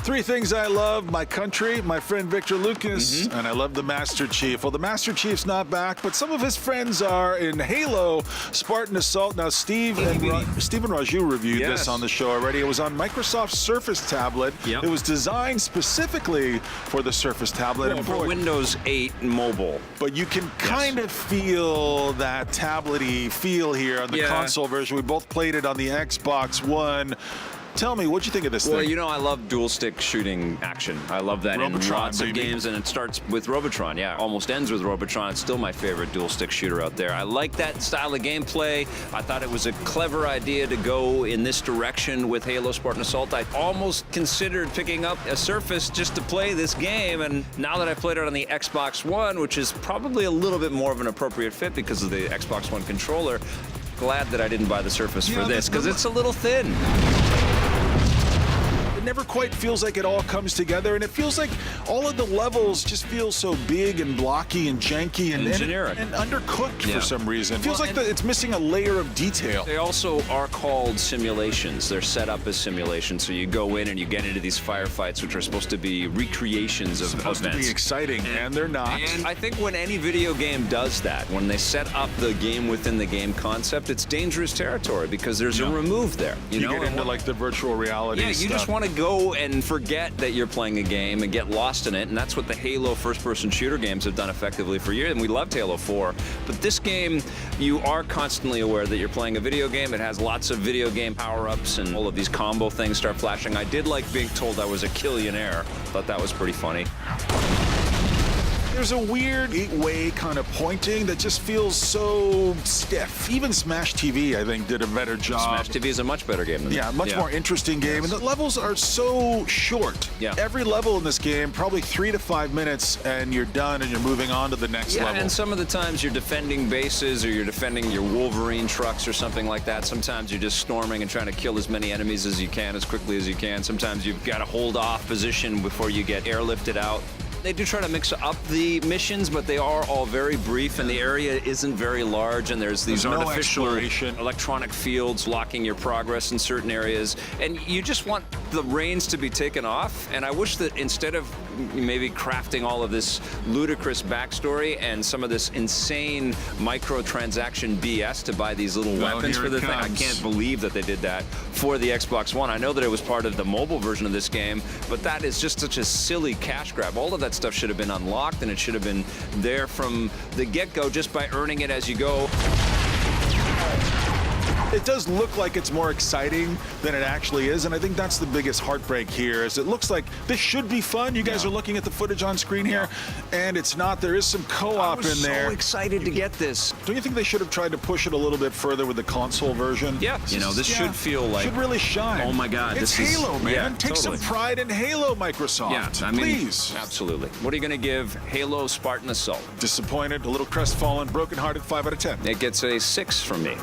Three things I love: my country, my friend Victor Lucas, and I love the Master Chief. Well, the Master Chief's not back, but some of his friends are in Halo Spartan Assault. Now, Steve and Raju reviewed this on the show already. It was on Microsoft's Surface tablet. Yep. It was designed specifically for the Surface tablet. And for Windows 8 mobile. But you can kind of feel that tablet-y feel here on the console version. We both played it on the Xbox One. Tell me, what'd you think of this thing? Well, you know, I love dual-stick shooting action. I love that in lots of games, and it starts with Robotron. Yeah, almost ends with Robotron. It's still my favorite dual-stick shooter out there. I like that style of gameplay. I thought it was a clever idea to go in this direction with Halo Spartan Assault. I almost considered picking up a Surface just to play this game, and now that I played it on the Xbox One, which is probably a little bit more of an appropriate fit because of the Xbox One controller, glad that I didn't buy the Surface for this, because it's a little thin. It never quite feels like it all comes together, and it feels like all of the levels just feel so big and blocky and janky and generic and undercooked for some reason. It feels like it's missing a layer of detail. They also are called simulations. They're set up as simulations, so you go in and you get into these firefights, which are supposed to be recreations of supposed events. To be exciting, and they're not. And I think when any video game does that, when they set up the game within the game concept, it's dangerous territory because there's a remove there. You know, get into like the virtual reality stuff. You just want to go and forget that you're playing a game and get lost in it, and that's what the Halo first-person shooter games have done effectively for years, and we loved Halo 4. But this game, you are constantly aware that you're playing a video game. It has lots of video game power-ups, and all of these combo things start flashing. I did like being told I was a killionaire. Thought that was pretty funny. There's a weird eight-way kind of pointing that just feels so stiff. Even Smash TV, I think, did a better job. Smash TV is a much better game than that. Much more interesting game. And the levels are so short. Yeah. Every level in this game, probably 3 to 5 minutes, and you're done, and you're moving on to the next level. And some of the times you're defending bases, or you're defending your Wolverine trucks or something like that. Sometimes you're just storming and trying to kill as many enemies as you can, as quickly as you can. Sometimes you've got to hold off position before you get airlifted out. They do try to mix up the missions, but they are all very brief, and the area isn't very large, and there's these artificial electronic fields locking your progress in certain areas, and you just want the reins to be taken off. And I wish that instead of maybe crafting all of this ludicrous backstory and some of this insane microtransaction BS to buy these little weapons for the thing, I can't believe that they did that for the Xbox One. I know that it was part of the mobile version of this game, but that is just such a silly cash grab. All of that stuff should have been unlocked, and it should have been there from the get-go just by earning it as you go. It does look like it's more exciting than it actually is, and I think that's the biggest heartbreak here, is it looks like this should be fun. You guys are looking at the footage on screen here, and it's not. There is some co-op in there. I was so excited to get this. Don't you think they should have tried to push it a little bit further with the console version? Yeah, you know, this should feel like... should really shine. Oh my God, it's Halo, man. Yeah, Take some pride in Halo, Microsoft. Yeah, I mean, please. Absolutely. What are you going to give Halo Spartan Assault? Disappointed, a little crestfallen, brokenhearted, 5 out of 10. It gets a 6 from me.